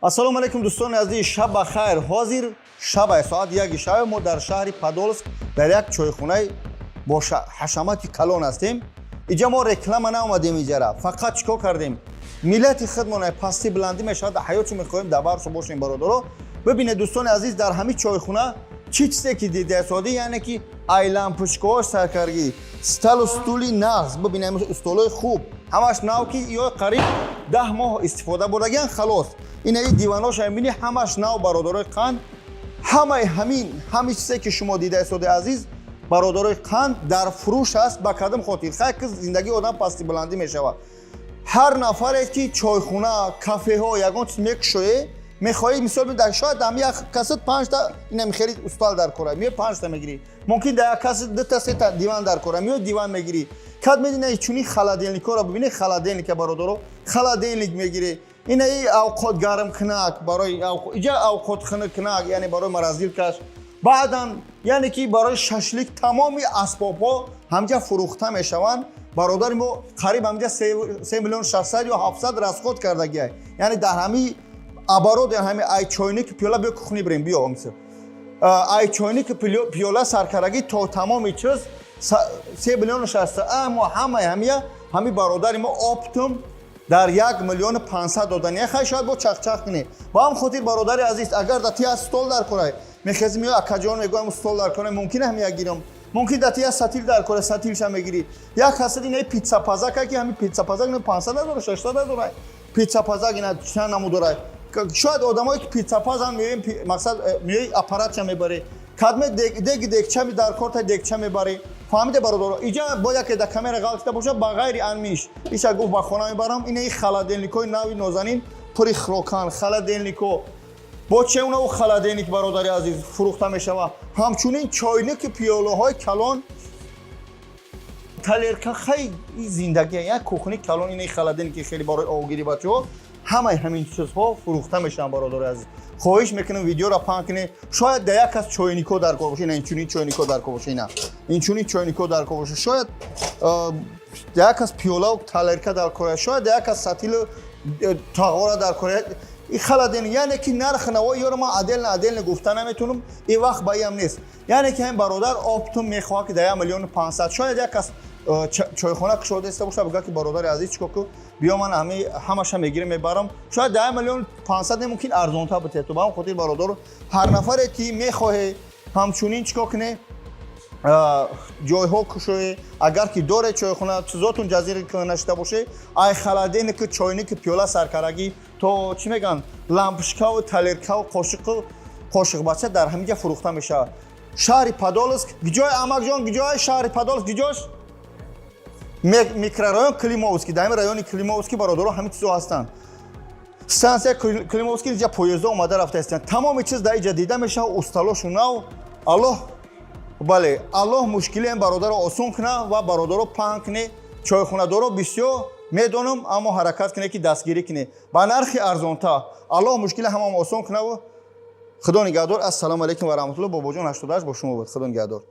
ассалому алайкум дӯстони азиз, шаб бахайр. ҳозир шаб соат 1 шаб мо дар шаҳри Подольск дар як чойхонаи бо ҳашамати калон ҳастем. иҷа мо реклама наомадем, иҷара фақат чикор кардем, миллати худмона пасти бланди мешавад, ҳаётшо мехоҳем дар баршо бошем бародаро. бибинед дӯстони азиз, дар ҳамин чойхона чӣ чизе ки дидаасоди, яъне ки ай лампочкаҳои саркаргӣ, сталу стули нағз, бибинед столои хуб, ҳамаш нав ки ё қариб 10 моҳ истифода бурдагиян халос. инаи диваноша мебини ҳамаш нав бародарои қанд, ҳамаи ҳамин чизе ки шумо дидаасоди азиз бародарои қанд дар фурӯш аст. ба кадом хотир хай ки зиндагии одам пасти бландӣ мешавад. ҳар нафаре ки чойхона, кафеҳо ягон чиз мекушое, мехоҳӣ мисол бида, шояд ҳам як касад 5 та ина мехери устал дар кора, меё 5 та мегирӣ. Мумкин дар як касад 2 та 3 та диван дар кора, меё диван мегирӣ. Кад медина чуни халаделникора бибинед, халаделника бародаро, халаделник мегирӣ. инаи авқот гармкунак барои иҷа авқот хунакунак, яъне барои маразилкаш. баъдан яъне ки барои шашлик тамоми асбобҳо ҳамҷа фурӯхта мешаванд. бародари мо қариб ҳамҷа 3 миллион 600 ё 700 расход кардагиай. яъне дар ҳамин оборот ҳами ай чойник пиёла биё кухни бирем биё амса. ай чойник пиёла саркарагӣ то тамоми чиз 3 миллион 600 мо ҳамия ҳами бародари мо оптум дар 1 миллион 500 додан. яхай шояд бо чахчах кунӣ. ба ҳам хотир бародари азиз, агар да тия стол дар корай мехезим ё акаҷон мегӯям стол дар корай, мумкин ҳам я гирам, мумкин да тия сатил дар корай, сатилша мегирӣ. як ҳасад инаи питса пазака ки ҳами питса пазак 500 дора 600 дора. питса пазак ина чанд наму дора. шояд одамое ки питса пазан меем мақсад меёи аппаратша мебарӣ, кадме дегча дар корта дегча мебарӣ. фаҳмиде бародаро, иҷа бо яке да камера ғалтида боша ба ғайри анмиш иша гуфт ба хона мебарам. инаи халаделникои нави нозанин пури хрокан халаделнико бо чеунаву халаделник бародари азиз фурӯхта мешавад. ҳамчунин чойники пиёлаҳои калон, талерка хай зиндагӣ як кухни калон, инаи халаделники хеле барои овгири бачаҳо, ҳамаи ҳамин чизҳо фурӯхта мешаванд бародари азиз. хоҳиш мекунам видеоро паҳн кунед. шояд да як кас чойнико дар кор боша, ина инчунин чойнико дар кор боша, ина инчунин чойнико дар кор боша, шояд да як кас пиёлаву талерка дар кор, шояд да як кас сатилу тағора дар кор. и халаделник яъне ки нарх навои ёро ман аделна гуфта наметунам, и вақт ба иам нест. яъне ки ҳамин бародар оптум мехоҳад ки да 1 миллион 500, шояд як кас чойхона кушода иста боша, бигӯяд ки бародари азиз чикор ку биё ман ҳамаша мегирам мебарам, шояд да 1 миллион 500 мумкин арзонтар бутед. то ба ҳам хотир бародаро, ҳар нафаре ки мехоҳе ҳамчунин чикор куне ҷойҳо кушое, агар ки доре чойхона чизотун ҷазира нашида боше, ай халаделник чойник пиёла саркарагӣ то чӣ меган лампочкаву талеркаву қошиқбача дар ҳаминҷа фурӯхта мешавад. шаҳри Подольск гиҷои амакҷон, гиҷои шаҳри Подольск гиҷош микрорайон Климовский, дар ҳамин райони Климовский бародаро ҳамин чизо ҳастанд. станция Климовский иҷа поездо омада рафта ҳастанд. тамоми чиз дар иҷа дида мешавад. усталошу нав аллоҳ бале аллоҳ мушкилиам бародаро осон куна ва бародаро паҳн куне. чойхонадоро бисёр медонам, аммо ҳаракат куне ки дастгирӣ куне ба нархи арзонтар. аллоҳ мушкили ҳамаам осон кунаву худо нигаҳдор. ассалому алайкум ва раҳматуллоҳ. бобоҷон 88 бо шумо буд. худо нигаҳдор.